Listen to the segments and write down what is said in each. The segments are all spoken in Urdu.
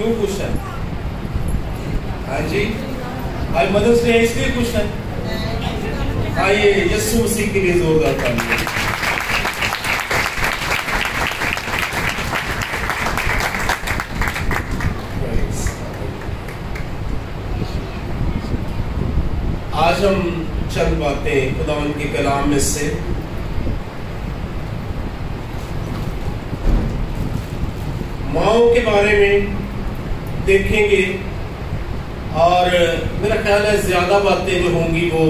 کیوں خوش ہیں؟ ہاں جی، آج مدرس ڈے اس لیے خوش ہیں؟ آئیے یسوع مسیح کے لیے زوردار تالیاں۔ آج ہم چند باتیں خداوند کے کلام میں سے ماؤں کے بارے میں دیکھیں گے، اور میرا خیال ہے زیادہ باتیں جو ہوں گی وہ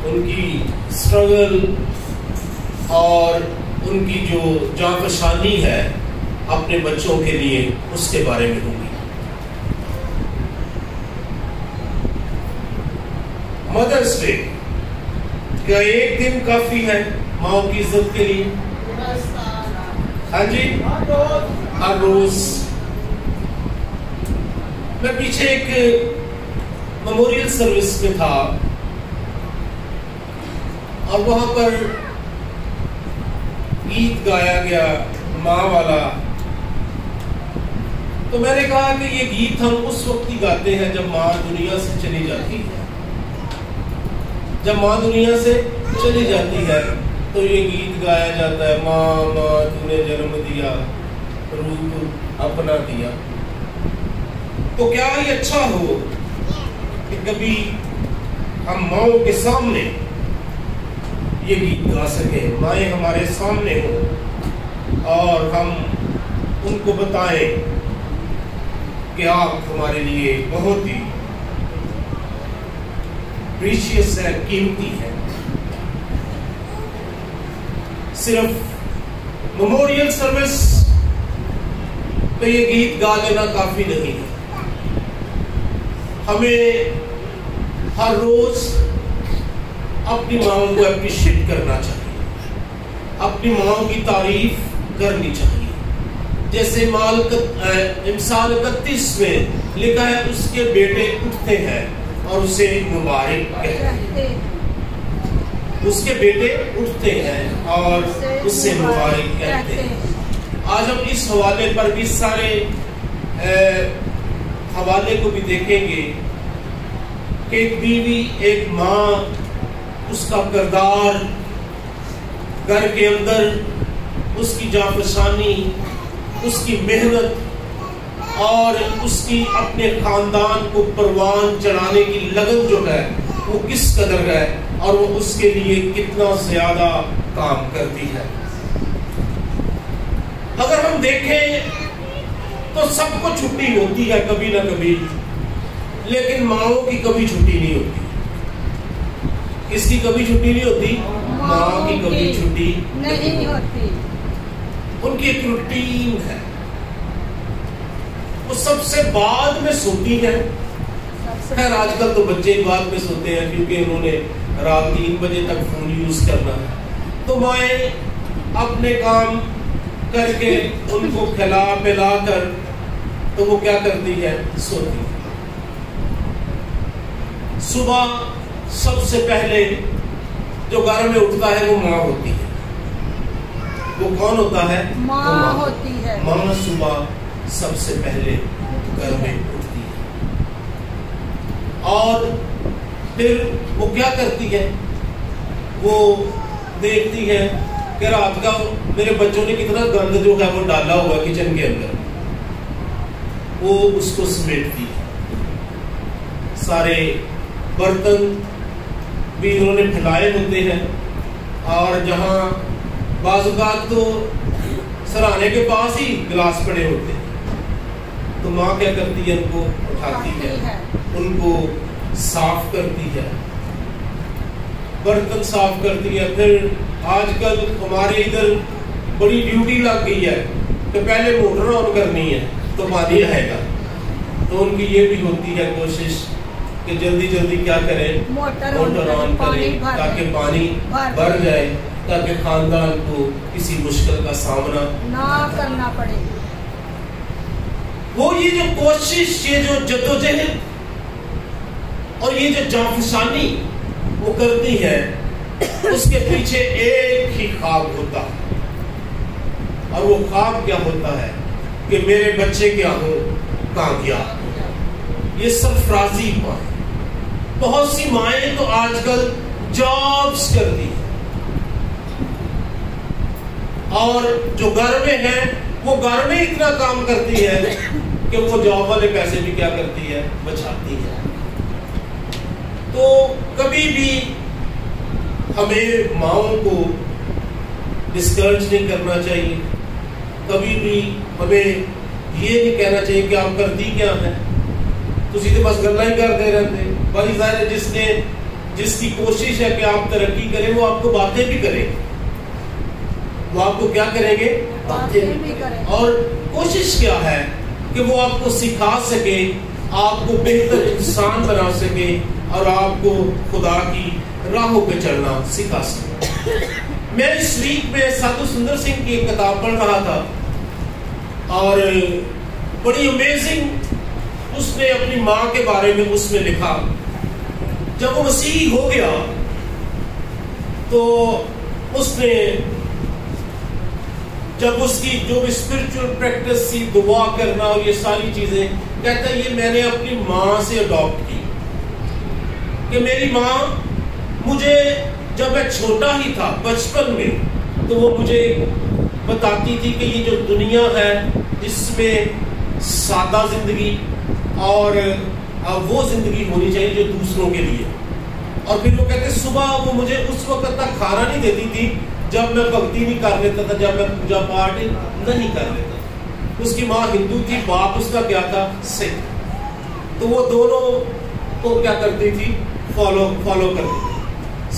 ان کی اسٹرگل اور ان کی جو جانفشانی ہے اپنے بچوں کے لیے، اس کے بارے میں ہوں گی۔ مدرس ڈے کیا ایک دن کافی ہے ماؤں کی عزت کے لیے؟ ہاں جی، ہر روز۔ میں پیچھے ایک میموریل سروس میں تھا اور وہاں پر گیت گایا گیا ماں والا، تو میں نے کہا کہ یہ گیت ہم اس وقت ہی گاتے ہیں جب ماں دنیا سے چلی جاتی ہے۔ جب ماں دنیا سے چلی جاتی ہے تو یہ گیت گایا جاتا ہے، ماں ماں تو نے جنم دیا، روح اپنا دیا۔ تو کیا یہ اچھا ہو کہ کبھی ہم ماؤں کے سامنے یہ گیت گا سکیں، مائیں ہمارے سامنے ہوں اور ہم ان کو بتائیں کہ آپ ہمارے لیے بہت ہی پریشیس ہے، قیمتی ہے۔ صرف میموریل سروس پہ یہ گیت گا لینا کافی نہیں ہے، ہمیں ہر روز اپنی ماؤں کو اپریشیٹ کرنا چاہیے، اپنی ماؤں کی تعریف کرنی چاہیے۔ جیسے مثال 31 میں لکھا ہے، اس کے بیٹے اٹھتے ہیں اور اسے مبارک کہتے ہیں۔ اس کے بیٹے اٹھتے ہیں اور اس سے مبارک کہتے ہیں۔ آج ہم اس حوالے پر بھی سارے حوالے کو بھی دیکھیں گے کہ ایک بیوی، ایک ماں، اس کا کردار گھر کے اندر، اس کی جانفشانی، اس کی محنت اور اس کی اپنے خاندان کو پروان چڑھانے کی لگن جو ہے وہ کس قدر ہے، اور وہ اس کے لیے کتنا زیادہ کام کرتی ہے۔ اگر ہم دیکھیں تو سب کو چھٹی ہوتی ہے کبھی نہ کبھی، لیکن ماؤں کی کبھی چھٹی نہیں ہوتی۔ کس کی کبھی چھٹی نہیں ہوتی؟ ماں کی کبھی چھٹی نہیں ہوتی۔ ان کی ایک روٹین ہے، وہ سب سے بعد میں سوتی ہے۔ خیر آج کل تو بچے بعد میں سوتے ہیں کیونکہ انہوں نے رات 3 بجے تک فون یوز کرنا ہے، تو مائیں اپنے کام کر کے ان کو کھلا پلا کر تو وہ کیا کرتی ہے؟ سوتی ہے۔ صبح سب سے پہلے جو گھر میں اٹھتا ہے وہ ماں ہوتی ہے۔ وہ کون ہوتا ہے؟ ماں ہوتی ہے۔ ماں صبح سب سے پہلے گھر میں اٹھتی ہے اور پھر وہ کیا کرتی ہے؟ وہ دیکھتی ہے کہ رات کا میرے بچوں نے کتنا گند جو ہے وہ ڈالا ہوا کچن کے اندر، وہ اس کو سمیٹتی ہے۔ سارے برتن بھی انہوں نے پھیلائے ہوتے ہیں، اور جہاں بعض اوقات تو سرانے کے پاس ہی گلاس پڑے ہوتے ہیں، تو ماں کیا کرتی ہے؟ ان کو اٹھاتی ہے، ان کو صاف کرتی ہے، برتن صاف کرتی ہے۔ پھر آج کل ہمارے ادھر بڑی ڈیوٹی لگ گئی ہے کہ پہلے موٹر آن کرنی ہے تو پانی آئے گا، تو ان کی یہ بھی ہوتی ہے کوشش کہ جلدی جلدی کیا کریں؟ موٹر آن کریں تاکہ پانی بھر جائے، تاکہ خاندان کو کسی مشکل کا سامنا نہ کرنا پڑے۔ وہ یہ جو کوشش، یہ جو جدوجہد اور یہ جو جانفشانی وہ کرتی ہے، اس کے پیچھے ایک ہی خواب ہوتا ہے، اور وہ خواب کیا ہوتا ہے کہ میرے بچے کیا ہوں کامیاب. یہ سرفرازی مائیں. بہت سی مائیں تو آج کل جابس کرتی ہیں اور جو گھر میں ہیں وہ گھر میں اتنا کام کرتی ہے کہ وہ جاب والے پیسے بھی کیا کرتی ہے بچاتی ہے. تو کبھی بھی ہمیں ماؤں کو ڈسکریج نہیں کرنا چاہیے. کبھی بھی ہمیں یہ نہیں کہنا چاہیے کہ آپ کرتی کیا ہے, تسی تو بس گلاں ہی کرتے رہتے. بڑی ظاہر ہے جس کی کوشش ہے کہ آپ ترقی کریں وہ آپ کو باتیں بھی کریں, وہ آپ کو کیا کریں گے باتیں بھی کریں. اور کوشش کیا ہے کہ وہ آپ کو سکھا سکے, آپ کو بہتر انسان بنا سکے اور آپ کو خدا کی راہوں پہ چلنا سکھا سکے. میں اس ویک میں سادھو سندر سنگھ کی ایک کتاب پڑھ رہا تھا اور بڑی امیزنگ اس نے اپنی ماں کے بارے میں اس میں لکھا. جب وہ مسیحی ہو گیا تو اس نے جب اس کی جو بھی اسپرچل پریکٹس تھی, دعا کرنا اور یہ ساری چیزیں, کہتا ہے یہ میں نے اپنی ماں سے اڈاپٹ کی. کہ میری ماں مجھے جب میں چھوٹا ہی تھا بچپن میں تو وہ مجھے بتاتی تھی کہ یہ جو دنیا ہے اس میں سادہ زندگی اور وہ زندگی ہونی چاہیے جو دوسروں کے لیے. اور پھر وہ کہتے صبح وہ مجھے اس وقت تک کھانا نہیں دیتی تھی جب میں بھکتی نہیں کر لیتا تھا, جب میں پوجا پاٹ نہیں کر لیتا تھا. اس کی ماں ہندو تھی, باپ اس کا کیا تھا سکھ. تو وہ دونوں کو کیا کرتی تھی فالو کرتی تھی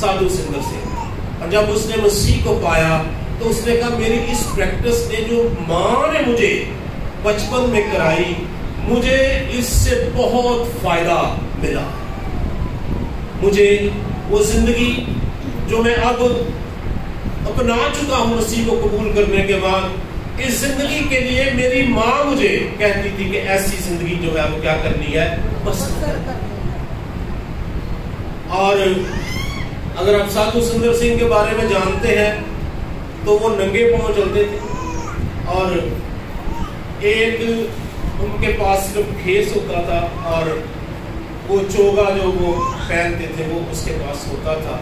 سادھو سندر سنگھ. اور جب اس نے مسیح کو پایا تو اس نے کہا میری اس پریکٹس نے جو ماں نے مجھے بچپن میں کرائی مجھے اس سے بہت فائدہ ملا. مجھے وہ زندگی جو میں اب اپنا چکا ہوں مسیح کو قبول کرنے کے بعد, اس زندگی کے لیے میری ماں مجھے کہتی تھی کہ ایسی زندگی جو ہے وہ کیا کرنی ہے بسر کرنی ہے. اور اگر آپ سادھو سندر سنگھ کے بارے میں جانتے ہیں تو وہ ننگے پاؤں چلتے تھے اور ایک ان کے پاس صرف کھیس ہوتا تھا اور وہ چوگا جو وہ پہنتے تھے وہ اس کے پاس ہوتا تھا.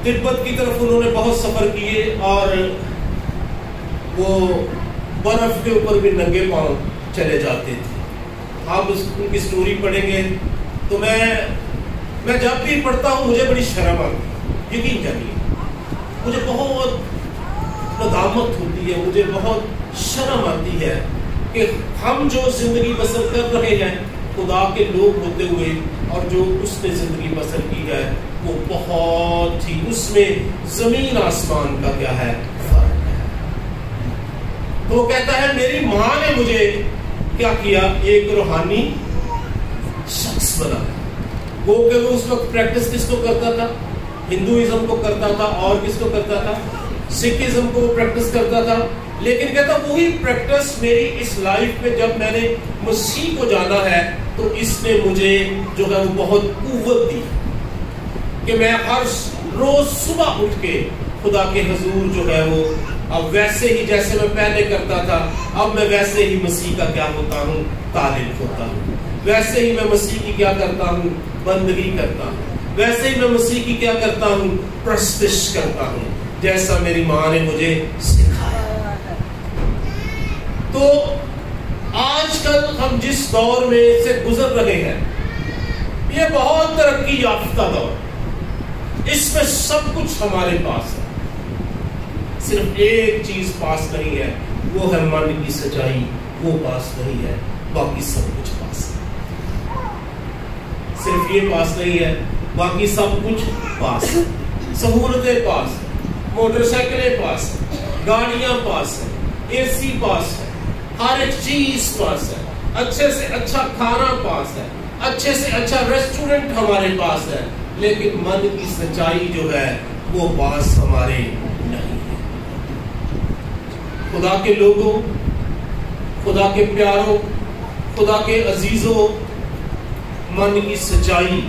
تبت کی طرف انہوں نے بہت سفر کیے اور وہ برف کے اوپر بھی ننگے پاؤں چلے جاتے تھے. آپ ان کی سٹوری پڑھیں گے تو میں جب بھی پڑھتا ہوں مجھے بڑی شرم آتی, یقین جانیے مجھے بہت ندامت ہوتی ہے, مجھے بہت شرم آتی ہے کہ ہم جو زندگی بسر کر رہے ہیں خدا کے لوگ ہوتے ہوئے اور جو اس نے زندگی بسر کی ہے وہ بہت ہی اس میں زمین آسمان کا کیا ہے فرق ہے. تو وہ کہتا ہے میری ماں نے مجھے کیا کیا ایک روحانی شخص بنایا. وہ کہ وہ اس وقت پریکٹس کس کو کرتا تھا ہندوازم کو کرتا تھا اور کس کو کرتا تھا سکھزم کو پریکٹس کرتا تھا. لیکن کہتا وہی پریکٹس میری اس لائف میں جب میں نے مسیح کو جانا ہے تو اس نے مجھے جو ہے وہ بہت قوت دی کہ میں ہر روز صبح اٹھ کے خدا کے حضور جو ہے وہ اب ویسے ہی جیسے میں پہلے کرتا تھا اب میں ویسے ہی مسیح کا کیا ہوتا ہوں طالب ہوتا ہوں. ویسے ہی میں مسیح کی کیا کرتا ہوں بندگی کرتا ہوں. ویسے ہی میں مسیح کی کیا کرتا ہوں پرستش کرتا ہوں جیسا میری ماں نے مجھے سکھایا. تو آج کل ہم جس دور میں سے گزر رہے ہیں یہ بہت ترقی یافتہ دور, اس میں سب کچھ ہمارے پاس ہے, صرف ایک چیز پاس نہیں ہے وہ ہے من کی سچائی, وہ پاس نہیں ہے, باقی سب کچھ پاس ہے. صرف یہ پاس نہیں ہے باقی سب کچھ پاس ہے. سہولتیں پاس ہیں, موٹر سائیکلیں پاس ہیں, گاڑیاں پاس ہیں, اے سی پاس ہے, ہر ایک چیز پاس ہے, اچھے سے اچھا کھانا پاس ہے, اچھے سے اچھا ریسٹورنٹ ہمارے پاس ہے, لیکن من کی سچائی جو ہے وہ پاس ہمارے نہیں ہے. خدا کے لوگوں, خدا کے پیاروں, خدا کے عزیزوں, من کی سچائی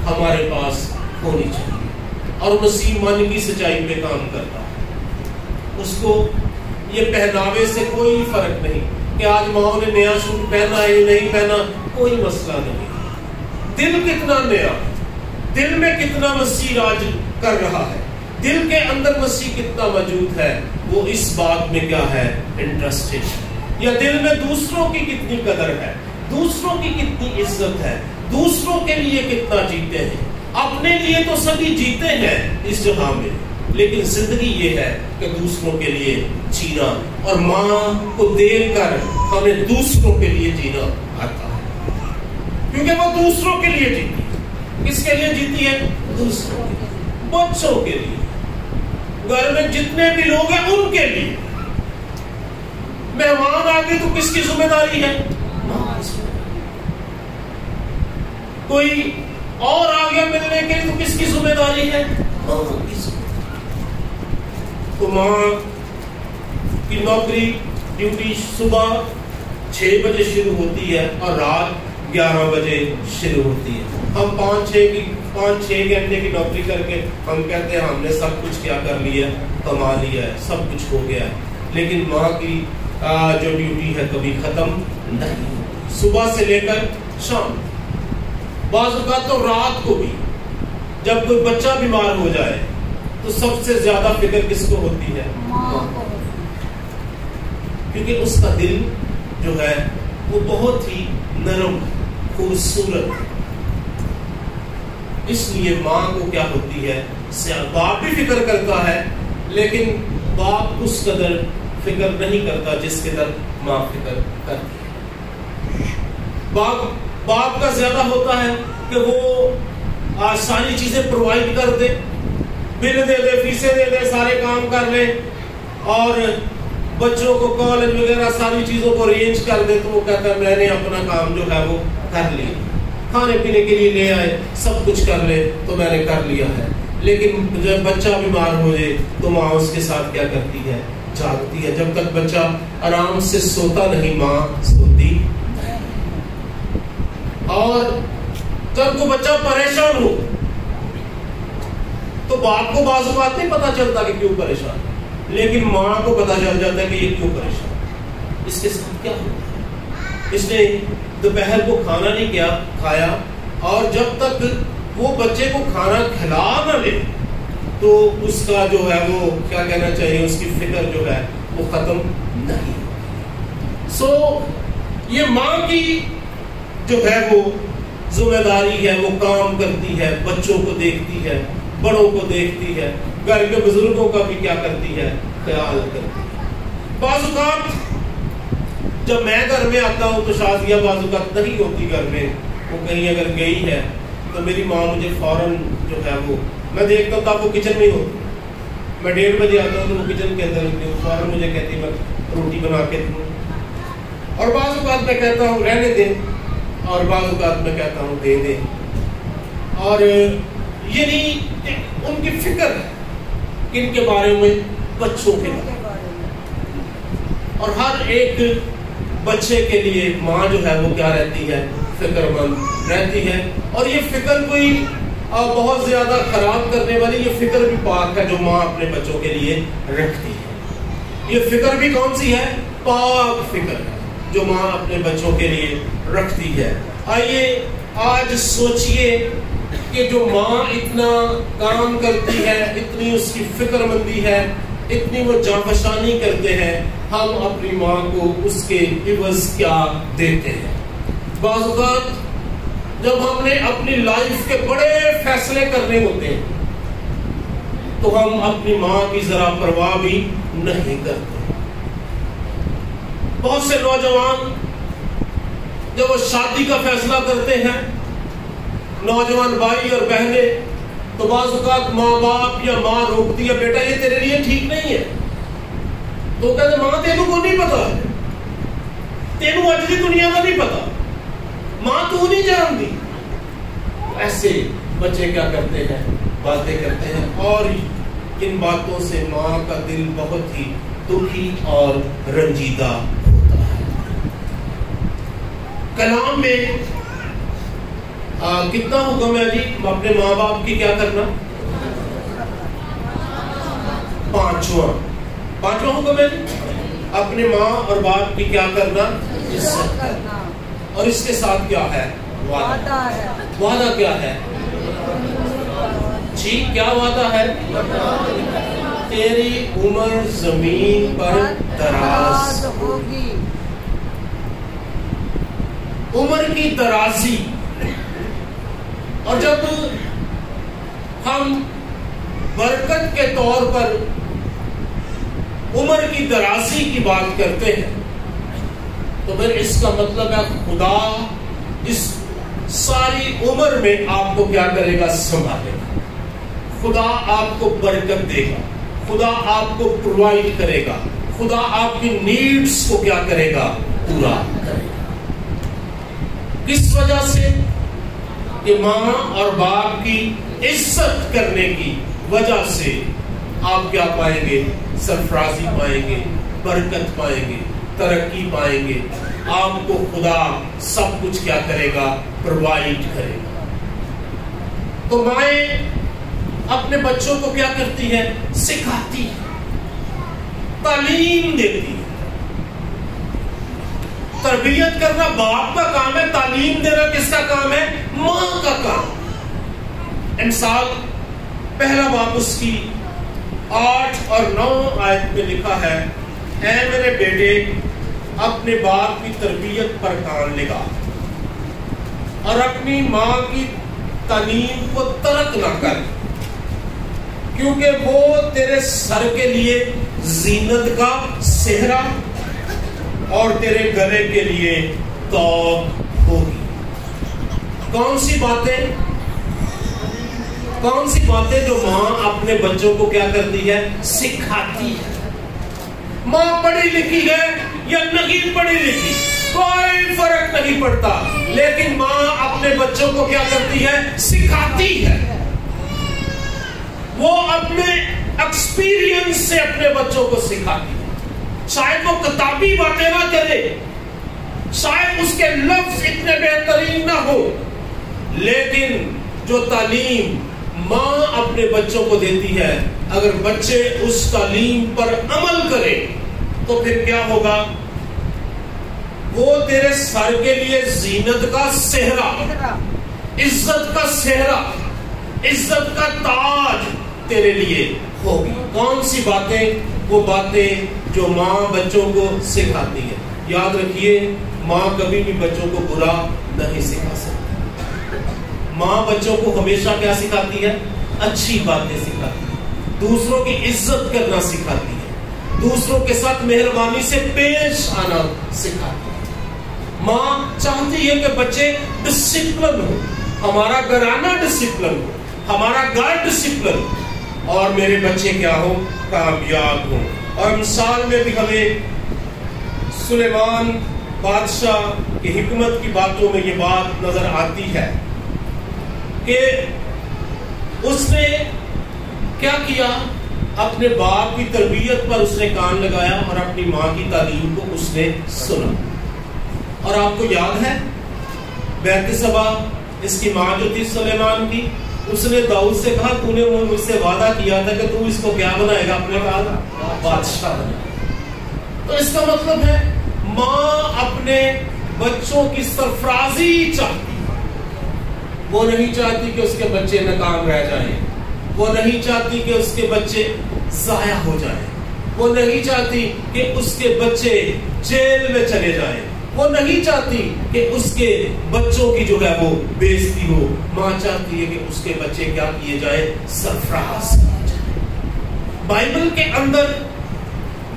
ہمارے پاس ہونی چاہیے اور مسیح من کی سچائی پہ کام کرتا ہے. اس کو یہ پہناوے سے کوئی فرق نہیں کہ آج ماں نے نیا سوٹ پہنا ہے یا نہیں پہنا، کوئی مسئلہ نہیں. دل کتنا نیا، دل میں کتنا مسیح راج کر رہا ہے، دل کے اندر مسیح کتنا موجود ہے، وہ اس بات میں کیا ہے، انٹرسٹڈ. یا دل میں دوسروں کی کتنی قدر ہے، دوسروں کی کتنی عزت ہے، دوسروں کے لیے کتنا جیتے ہیں. اپنے لیے تو سبھی جیتے ہیں اس جہاں میں، لیکن زندگی یہ ہے کہ دوسروں کے لیے جینا، اور ماں کو دیکھ کر ہمیں دوسروں کے لیے جینا آتا ہے، کیونکہ وہ دوسروں کے لیے جیتی ہے. کس کے لیے جیتی ہے؟ دوسروں کے لیے، بچوں کے لیے، گھر میں جتنے بھی لوگ ہیں ان کے لیے. مہمان آ گئے تو کس کی ذمہ داری ہے؟ کوئی اور آ گیا ملنے کے لیے تو کس کی ذمہ داری ہے؟ تو ماں کی نوکری ڈیوٹی صبح 6 بجے شروع ہوتی ہے اور رات 11 بجے شروع ہوتی ہے. ہم 5-6 گھنٹے کی نوکری کر کے ہم کہتے ہیں ہم نے سب کچھ کیا کر لیا، کما لیا ہے، سب کچھ ہو گیا ہے. لیکن ماں کی جو ڈیوٹی ہے کبھی ختم نہیں، صبح سے لے کر شام. بعض اوقات تو رات کو بھی جب کوئی بچہ بیمار ہو جائے تو سب سے زیادہ فکر کس کو ہوتی ہے؟ ماں کو. کیونکہ اس کا دل جو ہے وہ بہت ہی نرم خوبصورت، اس لیے ماں کو کیا ہوتی ہے، باپ بھی فکر کرتا ہے لیکن باپ اس قدر فکر نہیں کرتا جس قدر ماں فکر کرتی ہے. باپ کا زیادہ ہوتا ہے کہ وہ ساری چیزیں پرووائڈ کر دے، بل دے دے، فیسیں دے دے، سارے کام کر لے، اور بچوں کو کالج وغیرہ ساری چیزوں کو ارینج کر دے. تو وہ کہتا ہے میں نے اپنا کام جو ہے وہ کر لیا، کھانے پینے کے لیے لے آئے، سب کچھ کر لے تو میں نے کر لیا ہے. لیکن جب بچہ بیمار ہو جائے تو ماں اس کے ساتھ کیا کرتی ہے، جاگتی ہے. جب تک بچہ آرام سے سوتا نہیں ماں سوتی. اور جب وہ بچہ پریشان ہو تو باپ کو بعض اوقات نہیں پتا چلتا کہ کیوں پریشان، لیکن ماں کو پتا چل جاتا ہے کہ یہ کیوں پریشان، اس کے ساتھ کیا ہو. اس نے دوپہر کو کھانا نہیں کھایا، اور جب تک وہ بچے کو کھانا کھلا نہ لے تو اس کا جو ہے وہ کیا کہنا چاہیے، اس کی فکر جو ہے وہ ختم نہیں. یہ ماں کی جو ہے وہ ذمہ داری ہے، وہ کام کرتی ہے، بچوں کو دیکھتی ہے، بڑوں کو دیکھتی ہے، گھر کے بزرگوں کا بھی کیا کرتی ہے، خیال کرتی ہے. بعض اوقات جب میں گھر میں آتا ہوں تو شادیاں بعض اوقات نہیں ہوتی گھر میں، وہ کہیں اگر گئی ہے تو میری ماں مجھے فوراً جو ہے وہ، میں دیکھتا ہوں تو آپ وہ کچن میں ہی ہوتی، میں 1:30 بجے آتا ہوں تو وہ کچن کے اندر ہوتی، فوراً مجھے کہتی میں روٹی بنا کے دوں. اور بعض اوقات میں کہتا ہوں رہنے دیں، اور بعض اوقات میں کہتا ہوں دے دیں. اور یہ نہیں ان کی فکر ہے کن کے بارے میں، بچوں کے بارے میں. اور ہر ایک بچے کے لیے ماں جو ہے وہ کیا رہتی ہے، فکر مند رہتی ہے. اور یہ فکر کوئی بہت زیادہ خراب کرنے والی، یہ فکر بھی پاک ہے جو ماں اپنے بچوں کے لیے رکھتی ہے. یہ فکر بھی کون سی ہے، پاک فکر ہے جو ماں اپنے بچوں کے لیے رکھتی ہے. آئیے آج سوچئے کہ جو ماں اتنا کام کرتی ہے، اتنی اس کی فکر مندی ہے، اتنی وہ جانفشانی کرتے ہیں، ہم اپنی ماں کو اس کے عوض کیا دیتے ہیں. بعض اوقات جب ہم نے اپنی لائف کے بڑے فیصلے کرنے ہوتے ہیں تو ہم اپنی ماں کی ذرا پرواہ بھی نہیں کرتے. بہت سے نوجوان جب وہ شادی کا فیصلہ کرتے ہیں، نوجوان بھائی اور بہنیں، تو بعض اوقات ماں باپ یا ماں روکتی ہے، بیٹا یہ تیرے لیے ٹھیک نہیں ہے. تو کہتے ماں تینوں کو نہیں پتا، تینوں اج دی دنیا کا نہیں پتا، ماں تو نہیں جانتی. ایسے بچے کیا کرتے ہیں، باتیں کرتے ہیں، اور ان باتوں سے ماں کا دل بہت ہی دکھی اور رنجیدہ ہوتا ہے. کلام میں کتنا حکم ہے جی اپنے ماں باپ کی کیا کرنا؟ 5واں حکم ہے جی. اپنے ماں اور باپ کی کیا کرنا؟ عزت کرنا. اور اس کے ساتھ کیا ہے؟ وعدہ ہے. وعدہ کیا ہے جی؟ کیا وعدہ ہے؟ تیری عمر زمین پر دراز ہوگی. عمر کی درازی. اور جب ہم برکت کے طور پر عمر کی درازی کی بات کرتے ہیں تو پھر اس کا مطلب ہے خدا اس ساری عمر میں آپ کو کیا کرے گا؟ سنبھالے گا. خدا آپ کو برکت دے گا. خدا آپ کو پرووائڈ کرے گا. خدا آپ کی نیڈز کو کیا کرے گا؟ پورا کرے گا. کس وجہ سے؟ کہ ماں اور باپ کی عزت کرنے کی وجہ سے آپ کیا پائیں گے؟ سرفرازی پائیں گے، برکت پائیں گے، ترقی پائیں گے. آپ کو خدا سب کچھ کیا کرے گا؟ پرووائڈ کرے گا. تو مائیں اپنے بچوں کو کیا کرتی ہے؟ سکھاتی ہے، تعلیم دیتی ہے. تربیت کرنا باپ کا کام ہے، تعلیم دینا کس کا کام ہے؟ ماں کا کام. انسان پہلا باب اس کی 8 اور 9 آیت میں لکھا ہے، اے میرے بیٹے اپنے باپ کی تربیت پر کان لگا اور اپنی ماں کی تعلیم کو ترک نہ کر، کیونکہ وہ تیرے سر کے لیے زینت کا صحرا اور تیرے گلے کے لیے توق ہوگی. کون سی باتیں جو ماں اپنے بچوں کو کیا کرتی ہے؟ سکھاتی ہے. ماں پڑھی لکھی ہے یا نہیں پڑھی لکھی کوئی فرق نہیں پڑتا، لیکن ماں اپنے بچوں کو کیا کرتی ہے؟ سکھاتی ہے. وہ اپنے ایکسپیرینس سے اپنے بچوں کو سکھاتی ہے. شاید وہ کتابی باتیں نہ کرے، شاید اس کے لفظ اتنے بہترین نہ ہو، لیکن جو تعلیم ماں اپنے بچوں کو دیتی ہے، اگر بچے اس تعلیم پر عمل کرے تو پھر کیا ہوگا؟ وہ تیرے سر کے لیے زینت کا صحرا، عزت کا صحرا، عزت کا تاج تیرے لیے ہوگی. کون سی باتیں؟ وہ باتیں جو ماں بچوں کو سکھاتی ہے. یاد رکھیے، ماں کبھی بھی بچوں کو برا نہیں سکھا سکتی. ماں بچوں کو ہمیشہ کیا سکھاتی ہے؟ اچھی باتیں سکھاتی ہے، دوسروں کی عزت کرنا سکھاتی ہے، دوسروں کے ساتھ مہربانی سے پیش آنا سکھاتی ہے. ماں چاہتی ہے کہ بچے ڈسپلن ہو، ہمارا گھرانہ ڈسپلن ہو، ہمارا گھر ڈسپلن ہو، اور میرے بچے کیا ہو؟ کامیاب ہوں. اور مثال میں بھی ہمیں سلیمان بادشاہ کی حکمت کی باتوں میں یہ بات نظر آتی ہے کہ اس نے کیا کیا؟ اپنے باپ کی تربیت پر اس نے کان لگایا اور اپنی ماں کی تعلیم کو اس نے سنا. اور آپ کو یاد ہے بیت سبا، اس کی ماں جو تھی سلیمان کی، اس نے داؤد سے کہا تو نے مجھ سے وعدہ کیا تھا کہ تو اس کو کیا بنائے گا؟ اپنے بادشاہ بنائے. تو اس کا مطلب ہے ماں اپنے بچوں کی سرفرازی چاہتی ہے. وہ نہیں چاہتی کہ اس کے بچے ناکام رہ جائیں، وہ نہیں چاہتی کہ اس کے بچے ضائع ہو جائیں، وہ نہیں چاہتی کہ اس کے بچے جیل میں چلے جائیں، وہ نہیں چاہتی کہ اس کے بچوں کی جو ہے وہ بےعزتی ہو. ماں چاہتی ہے کہ اس کے بچے کیا کیے جائیں؟ سرفراز کیے جائیں. بائبل کے اندر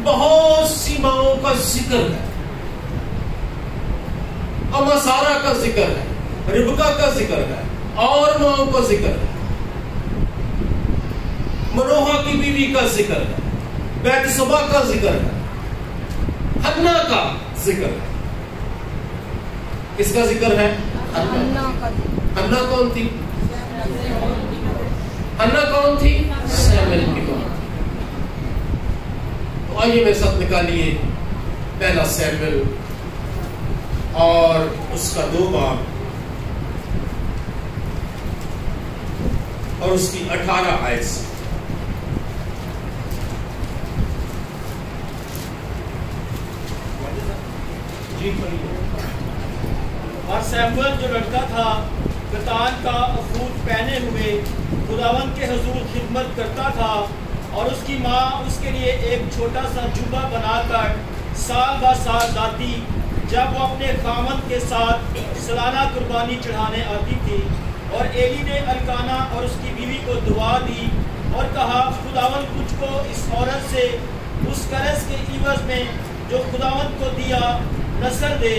بہت سی ماؤں کا ذکر ہے. اما سارا کا ذکر ہے، ربکا کا ذکر ہے، اور ماؤں کا ذکر ہے. منوہا کی بیوی کا ذکر ہے، بیت سبا کا ذکر ہے، حنا کا ذکر ہے. کس کا ذکر ہے؟ حنا کون تھی؟ حنا کون تھی؟ سیموئیل کی ماں. تو آئیے میرے ساتھ نکالیے پہلا سیموئیل اور اس کا 2 باب اور اس کی 18 آیت سے. تشریف پڑی. اور سیموئل جو لڑکا تھا کتان کا افود پہنے ہوئے خداوند کے حضور خدمت کرتا تھا، اور اس کی ماں اس کے لیے ایک چھوٹا سا جوبہ بنا کر سال با سال لاتی جب وہ اپنے خامند کے ساتھ سالانہ قربانی چڑھانے آتی تھی. اور ایلی نے الکانا اور اس کی بیوی کو دعا دی اور کہا، خداوند مجھ کو اس عورت سے اس قرض کے عوض میں جو خداوند کو دیا نسل دے.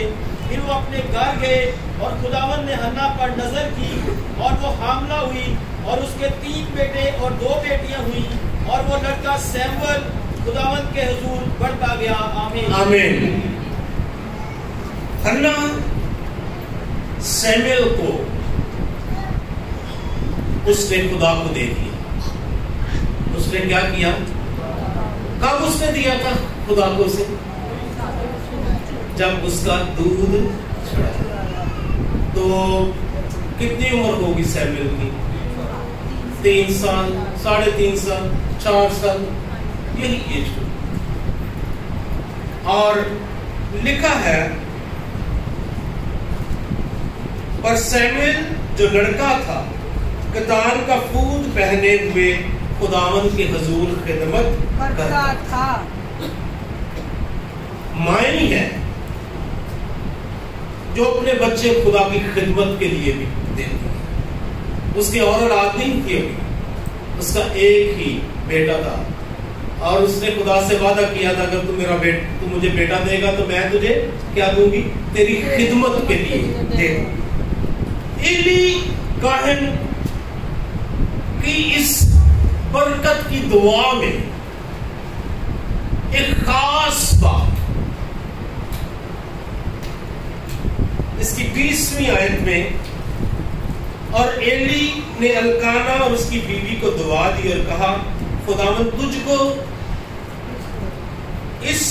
پھر وہ اپنے گھر گئے اور خداوند نے حنا پر نظر کی اور وہ حاملہ ہوئی اور اس کے 3 بیٹے اور 2 بیٹیاں ہوئیں اور وہ لڑکا سیموئل خداوند کے حضور بڑھتا گیا. آمین آمین. حنا سیموئل کو اس نے خدا کو دے دیا. اس نے کیا کیا؟ کب اس نے دیا تھا خدا کو؟ اسے جب اس کا دودھ چھڑا. تو کتنی عمر ہوگی سیموئل کی؟ 3 سال، 3.5 سال، 4 سال، یہی ایج ہوگی. اور لکھا ہے پر سیموئل جو لڑکا تھا کتان کا فود پہنے ہوئے خداوند کے حضور خدمت کرتا تھا. معنی ہے جو اپنے بچے خدا کی خدمت کے لیے بھی دیتے ہیں. اس کی اور اولاد نہیں تھی ابھی، اس کا ایک ہی بیٹا تھا اور اس نے خدا سے وعدہ کیا تھا اگر تو مجھے بیٹا دے گا تو میں تجھے کیا دوں گی؟ تیری خدمت کے لیے دے دوں. ایلی کاہن کی اس برکت کی دعا میں ایک خاص بات اس کی 20ویں آیت میں، اور ایلی نے الکانا اور اس کی بیوی کو دعا دی اور کہا، خداوند تجھ کو اس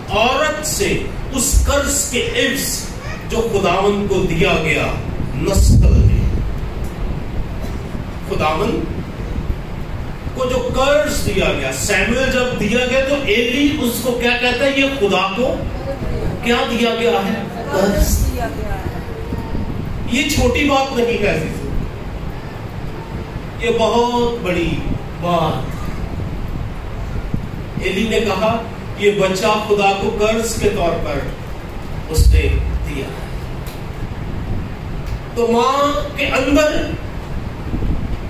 عورت سے اس قرض کے عوض جو خداوند کو دیا گیا نسل دے. خداوند کو جو قرض دیا گیا، سیموئل جب دیا گیا تو ایلی اس کو کیا کہتا ہے؟ یہ خدا کو کیا دیا گیا ہے؟ قرض دیا گیا ہے. یہ چھوٹی بات نہیں ہے، یہ بہت بڑی بات. ایلی نے کہا یہ بچہ خدا کو قرض کے طور پر اس نے دیا. تو ماں کے اندر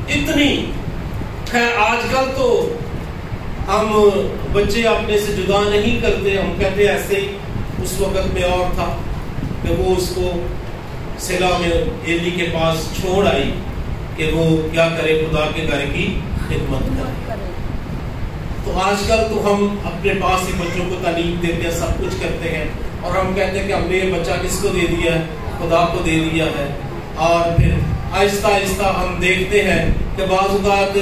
اتنی خیر، آج کل تو ہم بچے اپنے سے جدا نہیں کرتے، ہم کہتے ایسے ہی. اس وقت میں اور تھا کہ وہ اس کو سلا میں ایلی کے پاس چھوڑ آئی کہ وہ کیا کرے؟ خدا کے گھر کی خدمت کرے. تو آج کل تو ہم اپنے پاس ہی بچوں کو تعلیم دیتے ہیں، سب کچھ کرتے ہیں، اور ہم کہتے ہیں کہ ہم نے یہ بچہ کس کو دے دیا ہے؟ خدا کو دے دیا ہے. اور پھر آہستہ آہستہ ہم دیکھتے ہیں کہ بعض اوقات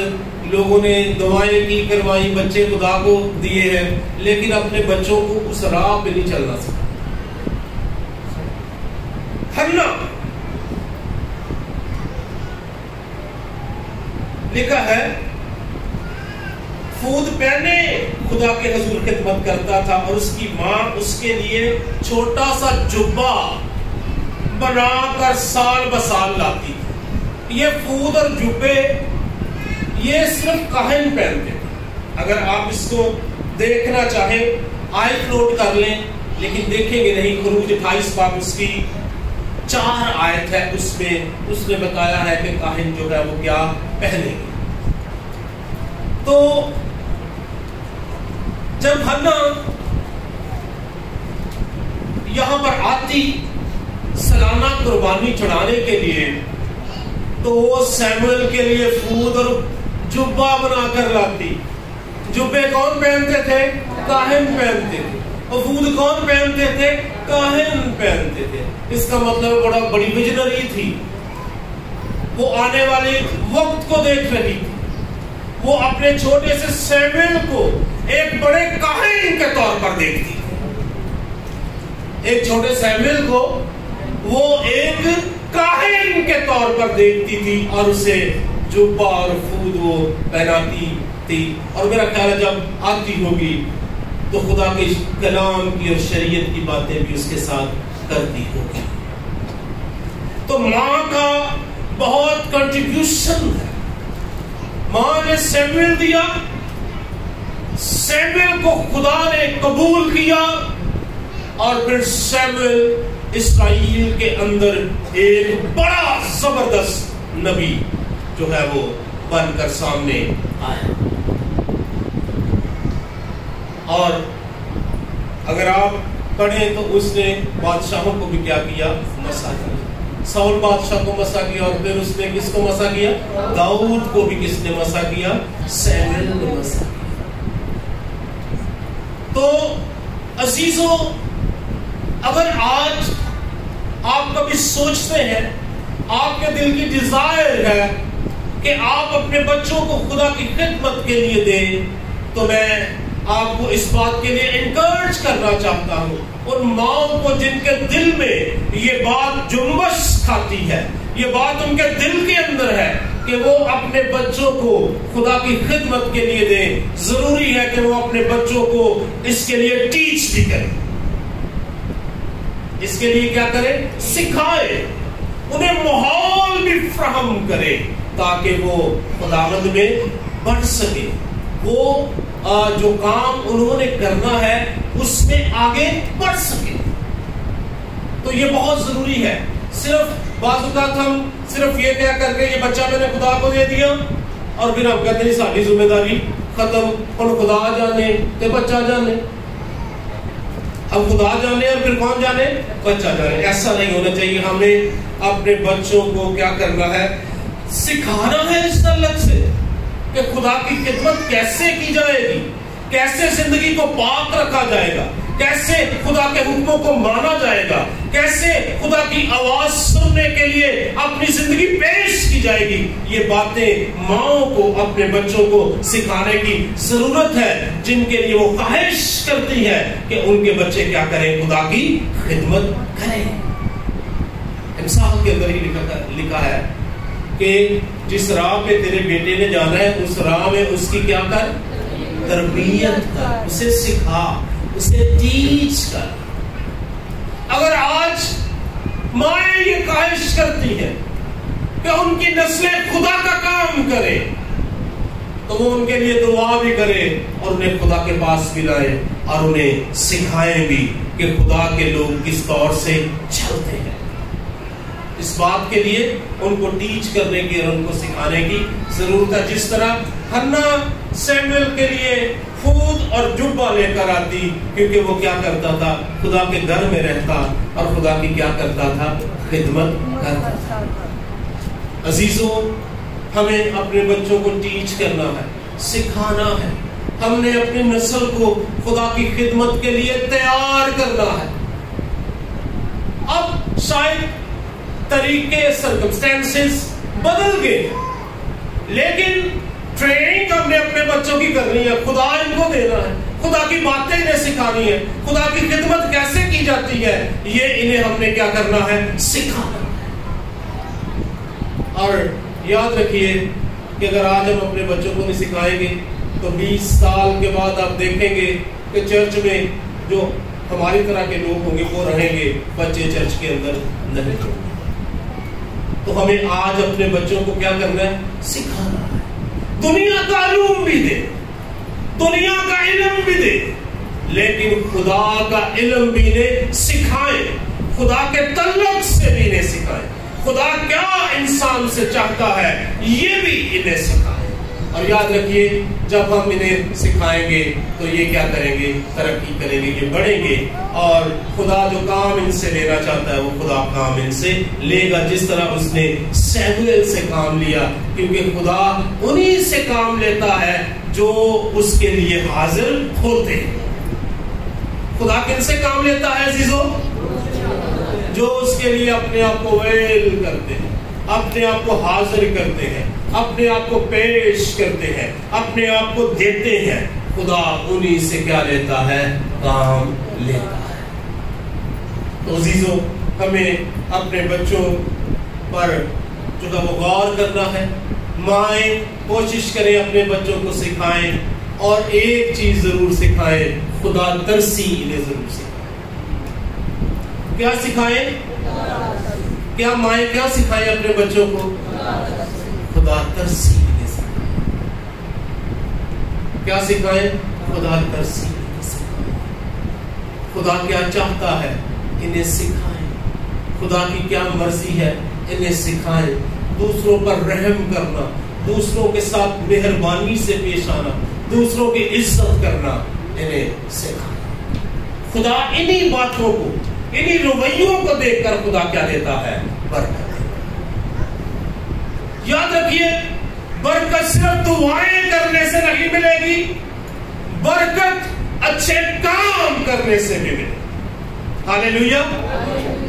لوگوں نے دعائیں کی کروائی، بچے خدا کو دیے ہیں، لیکن اپنے بچوں کو اس راہ پہ نہیں چلنا سکتا. حنا لکھا ہے فود پہنے خدا کے حضور خدمت کرتا تھا، اور اس کی ماں اس کے لیے چھوٹا سا جبہ بنا کر سال بسال لاتی. یہ فود اور جبے یہ صرف کاہن پہنتے تھے. اگر آپ اس کو دیکھنا چاہیں آیت نوٹ کر لیں، لیکن دیکھیں گے نہیں. خروج 28 باب اس کی 4 آیت ہے، اس میں اس نے بتایا ہے کہ کاہن جو ہے وہ کیا پہنے گے. تو جب حنا یہاں پر آتی سالانہ قربانی چڑھانے کے لیے، تو وہ سیموئل کے لیے فود اور جبہ بنا کر لاتی. جبے کون پہنتے تھے؟ کاہن پہنتے تھے. اور فود کون پہنتے تھے؟ کاہن پہنتے تھے. اس کا مطلب بڑا بڑی ویژنری تھی. وہ آنے والے وقت کو دیکھ رہی تھی. وہ اپنے چھوٹے سے سیموئل کو ایک بڑے کاہن کے طور پر دیکھتی. ایک چھوٹے سیموئل کو وہ ایک کاہن کے طور پر دیکھتی تھی اور اسے جبہ اور فود وہ پہناتی تھی. اور میرا خیال ہے جب آتی ہوگی تو خدا کے کلام کی اور شریعت کی باتیں بھی اس کے ساتھ کرتی ہوگی. تو ماں کا بہت کنٹریبیوشن ہے. ماں نے سیموئل دیا, سیموئل کو خدا نے قبول کیا, اور پھر سیموئل اسرائیل کے اندر ایک بڑا زبردست نبی جو ہے وہ بن کر سامنے آیا. اور اگر آپ پڑھیں تو اس نے بادشاہوں کو بھی کیا کیا, مسا کیا. ساؤل بادشاہ کو مسا کیا, اور پھر اس نے کس کو مسا کیا, داؤد کو بھی کس نے مسا کیا, سیموئل نے مسا کیا. تو عزیزوں, اگر آج آپ کبھی سوچتے ہیں, آپ کے دل کی ڈیزائر ہے کہ آپ اپنے بچوں کو خدا کی خدمت کے لیے دیں, تو میں آپ کو اس بات کے لیے انکریج کرنا چاہتا ہوں, ان ماؤں کو جن کے دل میں یہ بات جنبش کھاتی ہے, یہ بات ان کے دل کے اندر ہے کہ وہ اپنے بچوں کو خدا کی خدمت کے لیے دیں, ضروری ہے کہ وہ اپنے بچوں کو اس کے لیے ٹیچ بھی کریں, اس کے لیے کیا کریں, سکھائے, انہیں ماحول بھی فراہم کرے تاکہ وہ خداوند میں بڑھ سکے, وہ جو کام انہوں نے کرنا ہے اس میں آگے بڑھ سکے. تو یہ بہت ضروری ہے. صرف بعض اوقات ہم صرف یہ کیا کر کے یہ بچہ میں نے خدا کو دے دیا, اور پھر ہم کہتے ہیں ساری ذمہ داری ختم, اور خدا جانے تے بچہ جانے, اب خدا جانے اور پھر کون جانے, بچہ جانے. ایسا نہیں ہونا چاہیے. ہمیں اپنے بچوں کو کیا کرنا ہے, سکھانا ہے اس تعلق سے کہ خدا کی خدمت کیسے کی جائے گی, کیسے زندگی کو پاک رکھا جائے گا, کیسے خدا کے حکموں کو مانا جائے گا, کیسے خدا کی آواز سننے کے لیے اپنی زندگی پیش کی جائے گی. یہ باتیں ماؤں کو اپنے بچوں کو سکھانے کی ضرورت ہے, جن کے لیے وہ خواہش کرتی ہے کہ ان کے بچے کیا کریں, خدا کی خدمت کریں. مثال کے اندر ہی لکھا ہے کہ جس راہ پہ تیرے بیٹے نے جانا ہے اس راہ میں اس کی کیا کر, تربیت کر, اسے سکھا, اسے ٹیچ کر. اگر آج مائیں یہ خواہش کرتی ہیں کہ ان کی نسلیں خدا کا کام کرے, تو وہ ان کے لیے دعا بھی کرے اور انہیں خدا کے پاس بھی لائے اور انہیں سکھائیں بھی کہ خدا کے لوگ کس طور سے چلتے ہیں. اس بات کے لیے ان کو ٹیچ کرنے کی اور ان کو سکھانے کی ضرورت ہے. جس طرح ہنا سیموئل کے لیے خود اور جبہ لے کر آتی, کیونکہ وہ کیا کرتا تھا, خدا کے گھر میں رہتا اور خدا کی کیا کرتا تھا, خدمت کرتا تھا. عزیزوں, ہمیں اپنے بچوں کو ٹیچ کرنا ہے, سکھانا ہے. ہم نے اپنی نسل کو خدا کی خدمت کے لیے تیار کرنا ہے. اب شاید طریقے, سرکمسٹینسز بدل گئے, لیکن ٹریننگ ہم نے اپنے بچوں کی کرنی ہے. خدا ان کو دینا ہے, خدا کی باتیں انہیں سکھانی ہے, خدا کی خدمت کیسے کی جاتی ہے یہ انہیں ہم نے کیا کرنا ہے, سکھانا ہے. اور یاد رکھیے کہ اگر آج ہم اپنے بچوں کو نہیں سکھائیں گے تو 20 سال کے بعد آپ دیکھیں گے کہ چرچ میں جو ہماری طرح کے لوگ ہوں گے وہ رہیں گے, بچے چرچ کے اندر نہیں ہوں گے. تو ہمیں آج اپنے بچوں کو کیا کرنا ہے, سکھانا ہے. دنیا کا علوم بھی دے, دنیا کا علم بھی دے, لیکن خدا کا علم بھی انہیں سکھائیں, خدا کے تعلق سے بھی انہیں سکھائیں, خدا کیا انسان سے چاہتا ہے یہ بھی انہیں سکھائیں. اور یاد رکھیے جب ہم انہیں سکھائیں گے تو یہ کیا کریں گے, ترقی کریں گے, یہ بڑھیں گے, اور خدا جو کام ان سے لینا چاہتا ہے وہ خدا کام ان سے لے گا, جس طرح اس نے سیموئل سے کام لیا. کیونکہ خدا انہی سے کام لیتا ہے جو اس کے لیے حاضر ہوتے ہیں. خدا کن سے کام لیتا ہے عزیزو, جو اس کے لیے اپنے آپ کو ویل کرتے ہیں, اپنے آپ کو حاضر کرتے ہیں, اپنے آپ کو پیش کرتے ہیں, اپنے آپ کو دیتے ہیں. خدا انہی سے کیا لیتا ہے, کام لیتا ہے. تو عزیزو, ہمیں اپنے بچوں پر جو ہے وہ غور کرنا ہے. مائیں کوشش کریں اپنے بچوں کو سکھائیں, اور ایک چیز ضرور سکھائیں, خدا ترسی انہیں ضرور سکھائیں. کیا سکھائیں؟ کیا مائیں کیا سکھائیں اپنے بچوں کو؟ خدا ترسی سکھائیں. کیا سکھائیں؟ خدا ترسی سکھائیں. خدا کیا چاہتا ہے انہیں سکھائیں. خدا کی کیا مرضی ہے انہیں سکھائیں. دوسروں پر رحم کرنا، دوسروں کے ساتھ مہربانی سے پیش آنا، دوسروں کی عزت کرنا انہیں سکھائیں. خدا انہی باتوں کو، انہی رویوں کو دیکھ کر خدا کیا دیتا ہے؟ برکت. یاد رکھیے برکت صرف دعائیں کرنے سے نہیں ملے گی، برکت اچھے کام کرنے سے بھی ملے. ہاللیلویا.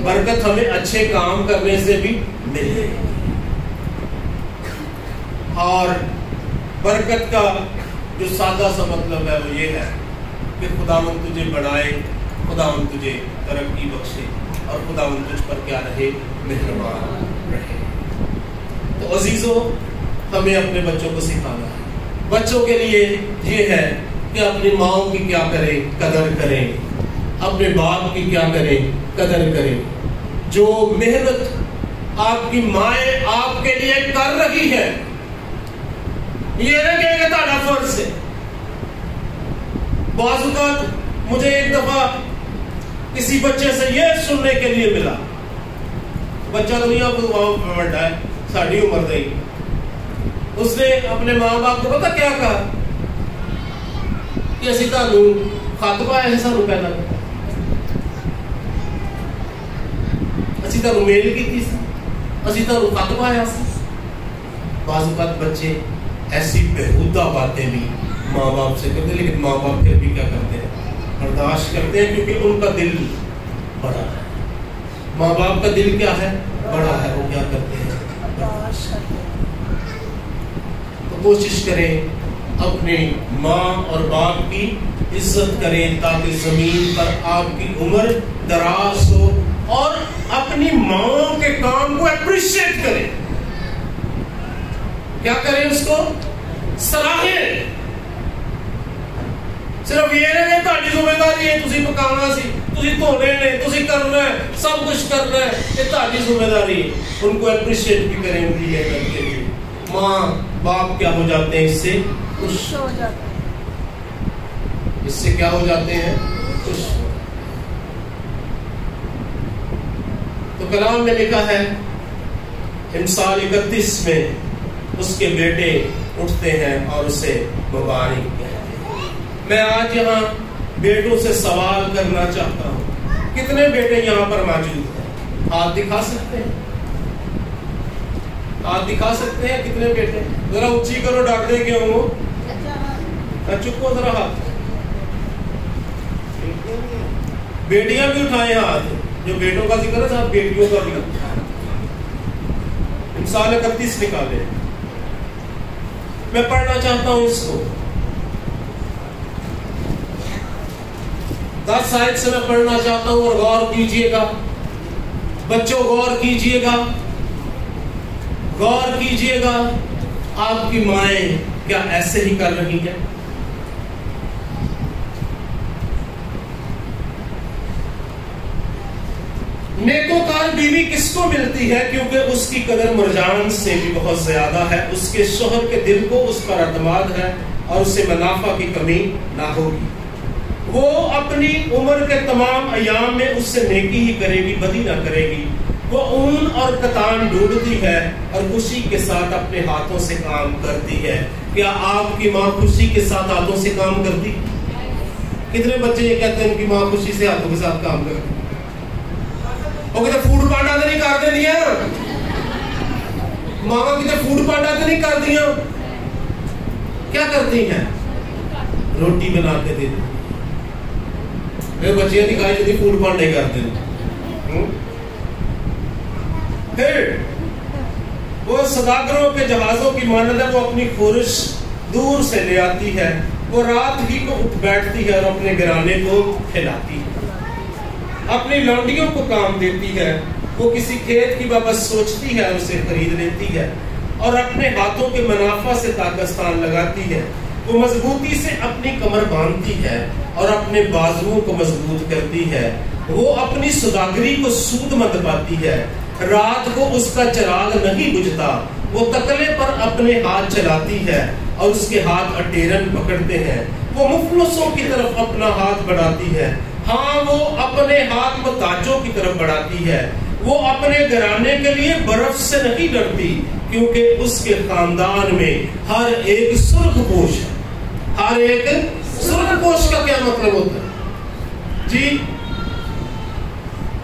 برکت ہمیں اچھے کام کرنے سے بھی ملے. اور برکت کا جو سادہ سا مطلب ہے وہ یہ ہے کہ خداوند تجھے بڑھائے، خداوند تجھے ترقی بخشے، اور خداوند تجھ پر کیا رہے؟ مہربان رہے. تو عزیزوں، ہمیں اپنے بچوں کو سکھانا ہے. بچوں کے لیے یہ ہے کہ اپنی ماؤں کی کیا کریں؟ قدر کریں. اپنے باپ کی کیا کریں؟ قدر کریں. جو محنت آپ کی مائیں آپ کے لیے کر رہی ہے، یہ نہ کہ تہاڈا فرض ہے. بعض اوقات مجھے ایک دفعہ کسی بچے سے یہ سننے کے لیے ملا، بچہ دنیا کو بڑا ہے، ساڑھی عمر دے. اس نے اپنے ماں باپ کو پتا کیا کہا کہ اسی تانوں خط پایا ہے، سانوں پہلا اسی تانوں میل کیتی سی، اسی تانوں خط پایا سی. بعض اوقات بچے ایسی بےہودہ باتیں بھی ماں باپ سے کرتے، لیکن ماں باپ پھر بھی کیا کرتے ہیں؟ برداشت کرتے ہیں، کیونکہ ان کا دل بڑا ہے. ماں باپ کا دل کیا ہے؟ بڑا ہے. وہ کیا کرتے ہیں؟ برداشت کرتے ہیں. تو کوشش کریں اپنے ماں اور باپ کی عزت کریں تاکہ زمین پر آپ کی عمر دراز ہو، اور اپنی ماں کے کام کو اپریشیٹ کریں. کیا کریں؟ اس کو سراہیں. صرف یہ نہیں کہ تہاڈی ذمہ داری ہے، تسی پکانا سی، تسی دھونے نے، تسی کرنا ہے، سب کچھ کرنا ہے، یہ تہاڈی ذمہ داری ہے. ان کو اپریشیٹ بھی کریں ان کی محنت کے لیے. ماں باپ کیا ہو جاتے ہیں؟ اس سے خوش ہو جاتے ہیں. اس سے کیا ہو جاتے ہیں؟ خوش. تو کلام میں لکھا ہے امثال 31 میں اس کے بیٹے اٹھتے ہیں اور اسے مبارک کہتے ہیں. میں آج یہاں بیٹوں سے سوال کرنا چاہتا ہوں. کتنے بیٹے یہاں پر موجود ہیں؟ ہاتھ دکھا سکتے ہیں؟ ہاتھ دکھا سکتے ہیں کتنے بیٹے؟ ذرا اونچی کرو، ڈاکٹر کیوں ہو؟ چکو ذرا ہاتھ. بیٹیاں بھی اٹھائیں ہاتھ. جو بیٹوں کا ذکر ہے صاحب، بیٹیوں کا بھی. امثال 31 نکالے. میں پڑھنا چاہتا ہوں اس کو. 10 آیت سے میں پڑھنا چاہتا ہوں، اور غور کیجئے گا بچوں، غور کیجئے گا، غور کیجئے گا. آپ کی مائیں کیا ایسے ہی کر رہی ہیں؟ نیکوکار بیوی کس کو ملتی ہے؟ کیونکہ اس کی قدر مرجان سے بھی بہت زیادہ ہے. اس کے شوہر کے دل کو اس پر اعتماد ہے، اور اسے منافع کی کمی نہ ہوگی. وہ اپنی عمر کے تمام ایام میں اس سے نیکی ہی کرے گی، بدی نہ کرے گی. وہ اون اور کتان ڈھونڈتی ہے اور خوشی کے ساتھ اپنے ہاتھوں سے کام کرتی ہے. کیا آپ کی ماں خوشی کے ساتھ ہاتھوں سے کام کرتی؟ کتنے بچے یہ کہتے ہیں ان کی ماں خوشی سے ہاتھوں کے ساتھ کام کرتی؟ وہ کہتے فوڈ پانڈا تو نہیں کر دیا، ماما کہتے فوڈ پانڈا تو نہیں کر دیا. کیا کرتی ہیں؟ روٹی بنا کے دیتی. میرے بچیاں دکھائی جاتی فوڈ پانڈے کرتے ہیں. پھر وہ سوداگروں کے جہازوں کی مانند ہے، وہ اپنی خورش دور سے لے آتی ہے. وہ رات ہی کو اٹھ بیٹھتی ہے اور اپنے گرانے کو کھلاتی ہے. اپنی لونڈیوں کو کام دیتی ہے. وہ کسی کھیت کی بابت سوچتی ہے اور اسے خرید لیتی ہے، اور اپنے ہاتھوں کے منافع سے داغستان لگاتی ہے. وہ مضبوطی سے اپنی کمر باندھتی ہے اور اپنے بازوؤں کو مضبوط کرتی ہے. وہ اپنی سوداگری کو سود مند پاتی ہے. رات کو اس کا چراغ نہیں بجھتا. وہ تکلے پر اپنے ہاتھ چلاتی ہے اور اس کے ہاتھ اٹیرن پکڑتے ہیں. وہ مفلسوں کی طرف اپنا ہاتھ بڑھاتی ہے. ہاں وہ اپنے ہاتھ محتاجوں کی طرف بڑھاتی ہے. وہ اپنے گھرانے کے لیے برف سے نہیں ڈرتی کیونکہ اس کے خاندان میں ہر ایک سرخ پوش ہے. ہر ایک سرخ پوش کا کیا مطلب ہوتا ہے جی؟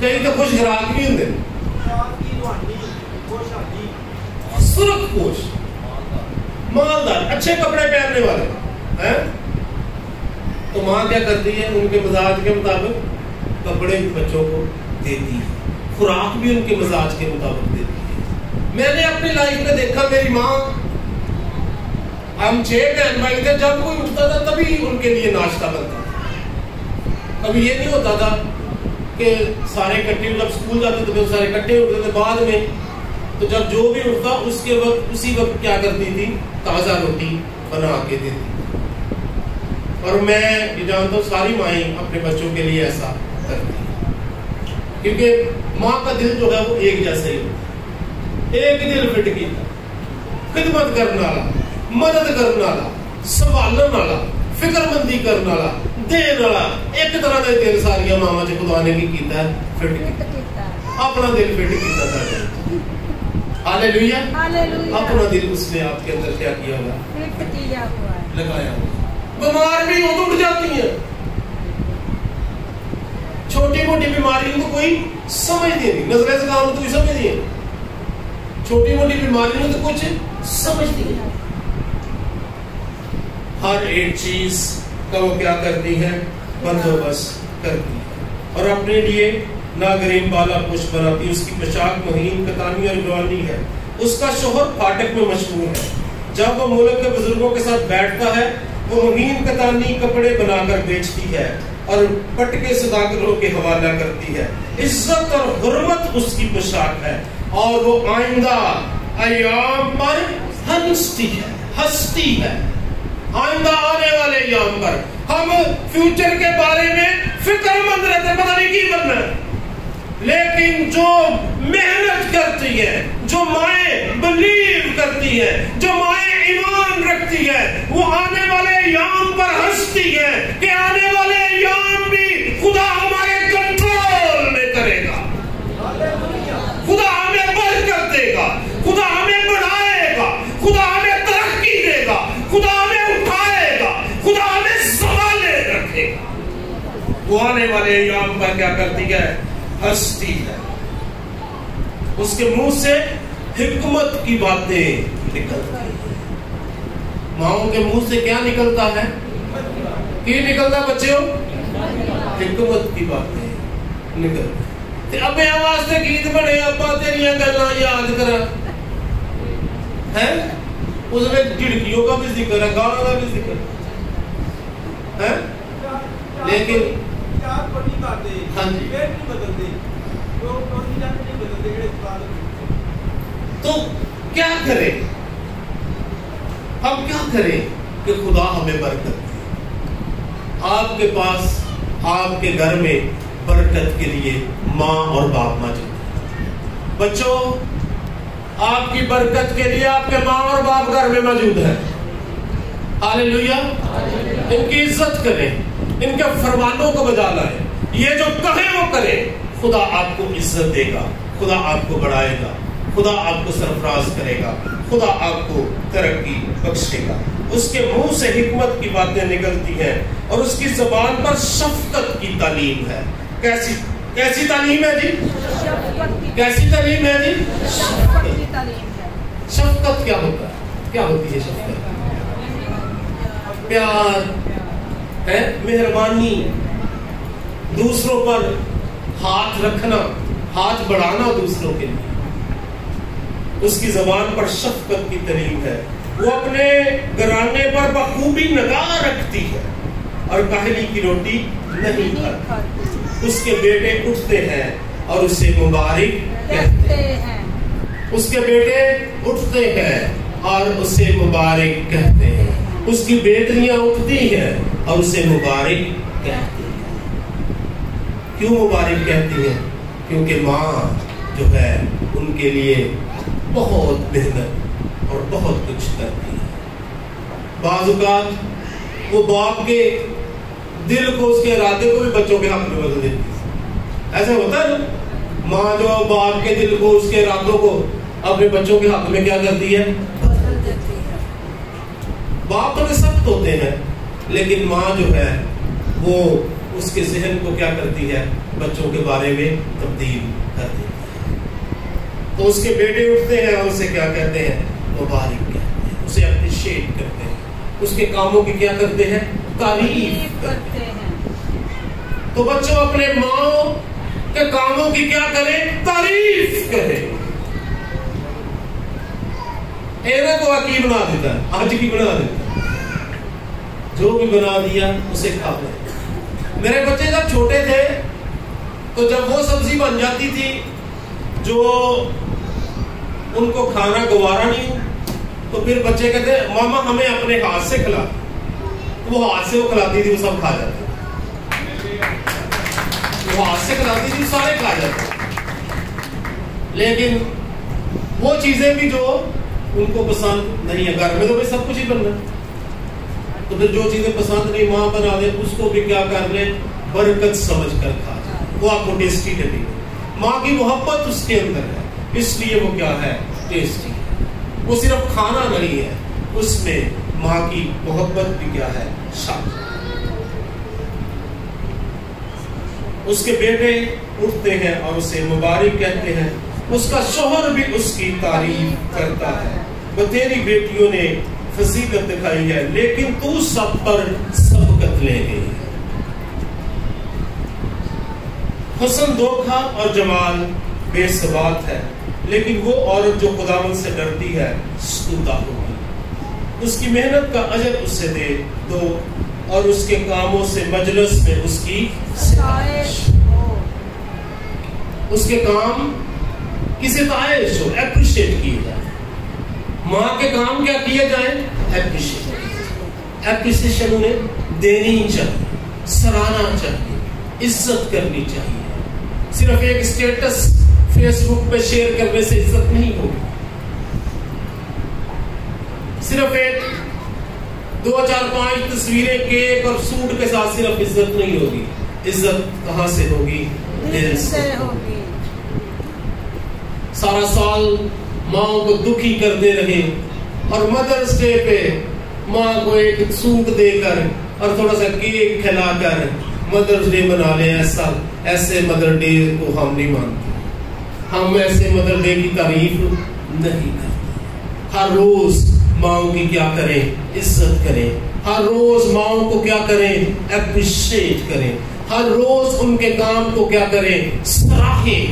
کئی تو خوش گراہک بھی ہوتے ہیں. سرخ پوش مالدار اچھے کپڑے پہننے والے. تو ماں کیا کرتی ہے؟ ان کے مزاج کے مطابق کپڑے بھی بچوں کو دیتی ہے, خوراک بھی ان کے مزاج کے مطابق دیتی ہے. میں نے اپنی لائف میں دیکھا, میری ماں, ہم 6 بہن بھائی تھے, جب کوئی اٹھتا تھا تبھی ان کے لیے ناشتہ بنتا تھا. کبھی یہ نہیں ہوتا تھا کہ سارے اکٹھے, جب اسکول جاتے تھے تو سارے اکٹھے اٹھتے تھے. بعد میں تو جب جو بھی اٹھتا اس کے وقت اسی وقت کیا کرتی تھی, تازہ روٹی بنا کے دیتی. اور میں یہ جانتا ہوں ساری مائیں اپنے بچوں کے لیے ایسا کرتی ہیں, کیونکہ ماں کا دل جو ہے وہ ایک جیسا ہی ہوتا ہے. ایک دل فٹ کیتا, خدمت کرنے والا, مدد کرنے والا, سنبھالنے والا, فکر مندی کرنے والا, دین والا. ایک طرح کا دل ساری ماما جی خدا نے کی کیتا ہے, فٹ کیتا, اپنا دل فٹ کیتا تھا. ہاللیلویا. اپنا دل اس نے آپ کے اندر کیا کیا ہوا, لگایا ہوا. بیمار بھی ہو تو اٹھ جاتی ہیں. چھوٹی موٹی بیماریوں کو کوئی سمجھتی نہیں, نظریں سے کام تو کوئی سمجھتی ہے. چھوٹی موٹی بیماریوں تو کچھ سمجھتی نہیں. ہر ایک چیز کا وہ کیا کرتی ہے, بندوبست کرتی ہے, اور اپنے لیے ناگرین بالا پوش بناتی. اس کی پوشاک مہین, کتانی اور جوانی ہے. اس کا شوہر پھاٹک میں مشہور ہے. جب وہ ملک کے بزرگوں کے ساتھ بیٹھتا ہے وہ مہین کتانی کپڑے بنا کر بیچتی ہے اور پٹکے سوداگروں کے حوالہ کرتی ہے. عزت اور حرمت اس کی پوشاک ہے, اور وہ آئندہ ایام پر ہنستی ہے. آئندہ آنے والے ایام پر ہم فیوچر کے بارے میں فکر مند رہتے, پتہ نہیں کی بننا ہے, لیکن جو محنت کرتی ہے, جو مائیں بلیو کرتی ہے, جو مائیں ایمان رکھتی ہے, وہ آنے والے ایام پر ہنستی ہے کہ آنے والے ایام بھی خدا ہمارے کنٹرول میں کرے گا. خدا ہمیں برکت دے گا, خدا ہمیں بڑھائے گا, خدا ہمیں ترقی دے گا, خدا ہمیں اٹھائے گا, خدا ہمیں سنبھالے رکھے گا. وہ آنے والے ایام پر کیا کرتی ہے, ہستی ہے. اس کے منہ سے حکمت کی باتیں نکلتی ہیں. ماؤں کے منہ سے کیا نکلتا ہے, کی نکلتا بچوں, حکمت کی باتیں نکلتی. اب میں واسطے گیت بنے, ابا تیریاں گلاں یاد کرا ہے, اس میں جھڑکیوں کا بھی ذکر ہے, گانا کا بھی ذکر ہے, لیکن ہاں جی, تو کیا کریں, ہم کیا کریں کہ خدا ہمیں برکت دے. آپ کے پاس, آپ کے گھر میں برکت کے لیے ماں اور باپ موجود ہیں. بچوں, آپ کی برکت کے لیے آپ کے ماں اور باپ گھر میں موجود ہے. ہاللیلویا. ان کی عزت کریں, ان کے فرمانوں کو بجا لائیں. یہ جو کہیں وہ کرے, خدا آپ کو عزت دے گا, خدا آپ کو بڑھائے گا, خدا آپ کو سرفراز کرے گا, خدا آپ کو ترقی بخشے گا. اس کے منہ سے حکمت کی باتیں نکلتی ہیں اور اس کی زبان پر شفقت کی تعلیم ہے. کیسی تعلیم ہے جی, کیسی تعلیم ہے جی, شفقت کیا ہوتا ہے, کیا ہوتی ہے شفقت؟ پیار ہے, مہربانی, دوسروں پر ہاتھ رکھنا, ہاتھ بڑھانا دوسروں کے لیے. اس کی زبان پر شفقت کی تعلیم ہے. وہ اپنے گھرانے پر بخوبی نگاہ رکھتی ہے اور کاہلی کی روٹی نہیں کھاتی. اس کے بیٹے اٹھتے ہیں اور اسے مبارک کہتے ہیں. اس کے بیٹے اٹھتے ہیں اور اسے مبارک کہتے ہیں. اس کی بیٹیاں اٹھتی ہیں اور اسے مبارک کہتی ہیں۔ کیوں مبارک کہتی ہیں؟ کیونکہ ماں جو ہے ان کے لیے بہت محنت اور بہت کچھ کرتی ہے۔ بعض اوقات وہ باپ کے دل کو، اس کے ارادے کو بھی بچوں کے حق میں بدل دیتی ہے۔ ایسا ہوتا ہے نا، ماں جو باپ کے دل کو، اس کے ارادوں کو اپنے بچوں کے حق میں کیا کرتی ہے؟ بدل دیتی ہے۔ باپ تو سخت ہوتے ہیں، لیکن ماں جو ہے وہ اس کے ذہن کو کیا کرتی ہے؟ بچوں کے بارے میں تبدیل کر دیتی ہے۔ تو اس کے بیٹے اٹھتے ہیں اور اسے کیا کہتے ہیں؟ مبارک کہتے ہیں، اسے اپریشیٹ کرتے ہیں، اس کے کاموں کی کیا کرتے ہیں؟ تعریف کرتے ہیں۔ تو بچوں اپنے ماں کے کاموں کی کیا کریں؟ تعریف کریں۔ اینا کو کی بنا دیتا ہے، آج کی بنا دیتا ہے، جو بھی بنا دیا اسے کھا لیں۔ میرے بچے جب چھوٹے تھے تو جب وہ سبزی بن جاتی تھی جو ان کو کھانا گوارا نہیں، تو پھر بچے کہتے ہیں ماما ہمیں اپنے ہاتھ سے کھلا۔ وہ ہاتھ سے وہ کھلاتی تھی، وہ سب کھا جاتے، وہ ہاتھ سے کھلاتی تھی، سارے کھا جاتے۔ لیکن وہ چیزیں بھی جو ان کو پسند نہیں ہے، گھر میں تو سب کچھ ہی بننا، تو پھر جو چیزیں پسند نہیں ماں بنا دے اس کو بھی کیا کر لیں؟ برکت سمجھ کر کھا جائے، وہ آپ کو ٹیسٹی لگے گی۔ ماں کی محبت اس کے اندر ہے، اس لیے وہ کیا ہے؟ ٹیسٹی ہے۔ وہ صرف کھانا نہیں ہے، اس میں ماں کی محبت بھی کیا ہے؟ شامل۔ اس کے بیٹے اٹھتے ہیں اور اسے مبارک کہتے ہیں، اس کا شوہر بھی اس کی تعریف کرتا ہے۔ وہ تیری بیٹیوں نے فضیلت دکھائی ہے، لیکن تو سب پر سبقت لے گئی ہے۔ حسن دھوکھا اور جمال بے ثبات ہے، لیکن وہ عورت جو خداوند سے ڈرتی ہے ستودہ ہوگی۔ اس کی محنت کا اجر اسے دے دو اور اس کے کاموں سے مجلس میں اس کی ستائش ہو۔ اس کے کام کی ستائش ہو، اپریشیٹ کیے جائیں۔ ماں کے کام کیا کیے جائیں؟ اپریشیشن انہیں دینی چاہیے، سراہنا چاہیے، عزت کرنی چاہیے۔ صرف ایک اسٹیٹس فیس بک پہ شیئر کرنے سے عزت نہیں ہوگی، صرف ایک 2 4 5 تصویریں کیک اور سوٹ کے ساتھ صرف عزت نہیں ہوگی۔ عزت کہاں سے ہوگی؟ دل سے ہوگی۔ سارا سال ماں کو دکھی کرتے رہے اور مدرس ڈے پہ ماں کو ایک سوٹ دے کر اور تھوڑا سا کیک کھلا کر مدرس ڈے بنا لیں، ایسے مدر ڈے کو ہم نہیں مانتے، ہم ایسے مدر ڈے کی تعریف نہیں کرتے۔ ہر روز ماؤں کی کیا کریں؟ عزت کریں۔ ہر روز ماؤں کو کیا کریں؟ اپریشیٹ کریں۔ ہر روز ان کے کام کو کیا کریں؟ سراہیں۔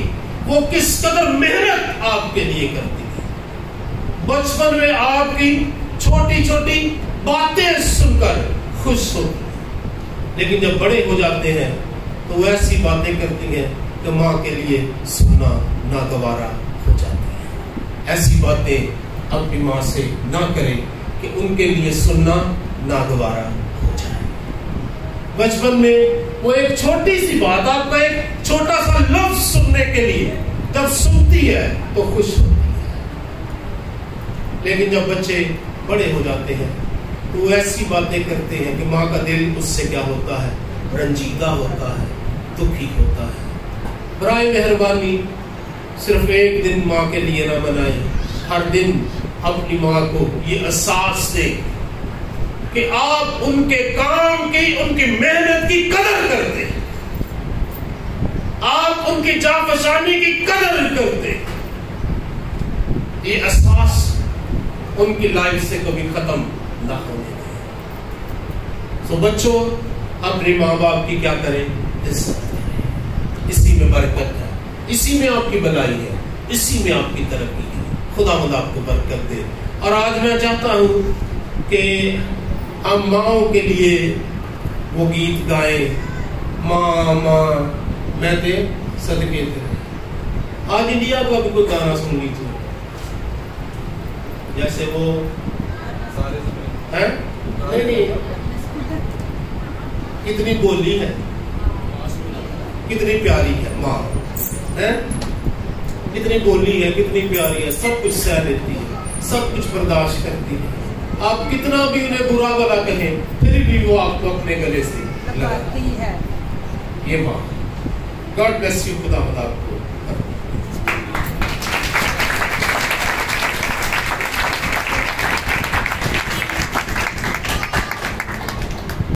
وہ کس قدر محنت آپ کے لیے کرتی ہے۔ بچپن میں آپ کی چھوٹی چھوٹی باتیں سن کر خوش ہوتی ہیں، لیکن جب بڑے ہو جاتے ہیں تو وہ ایسی باتیں کرتی ہیں کہ ماں کے لیے سننا ناگوارا ہو جاتی ہے۔ ایسی باتیں اپنی ماں سے نہ کریں کہ ان کے لیے سننا ناگوارا ہو جائے۔ بچپن میں وہ ایک چھوٹی سی بات، آپ کا ایک چھوٹا سا لفظ سننے کے لیے جب سنتی ہے تو خوش ہوتی ہے، لیکن جب بچے بڑے ہو جاتے ہیں تو وہ ایسی باتیں کرتے ہیں کہ ماں کا دل اس سے کیا ہوتا ہے؟ رنجیدہ ہوتا ہے، دکھی ہوتا ہے۔ برائے مہربانی صرف ایک دن ماں کے لیے نہ بنائیں، ہر دن اپنی ماں کو یہ احساس دے کہ آپ ان کے کام کی، ان کی محنت کی قدر کرتے ہیں، آپ ان کی جانفشانی کی قدر کرتے ہیں۔ یہ احساس ان کی لائف سے کبھی ختم نہ ہونے دیں۔ تو بچوں اپنے ماں باپ کی کیا کریں؟ عزت کریں۔ اسی میں برکت ہے، اسی میں آپ کی بھلائی ہے، اسی میں آپ کی ترقی ہے۔ خدا مند آپ کو برکت دے۔ اور آج میں چاہتا ہوں کہ ہم ماؤں کے لیے وہ گیت گائیں، ماں ماں میں تے صدقے تیرے۔ آج انڈیا کو ابھی کوئی گانا سن لیجیے، جیسے وہ نہیں کتنی بولی ہے، کتنی پیاری ہے ماں، کتنی بولی ہے، کتنی پیاری ہے، سب کچھ سہ لیتی ہے، سب کچھ برداشت کرتی ہے. آپ کتنا بھی انہیں برا بلا کہیں پھر بھی وہ آپ کو اپنے گلے سے لگاتی ہے. یہ ماں. God bless you. خدا آپ کو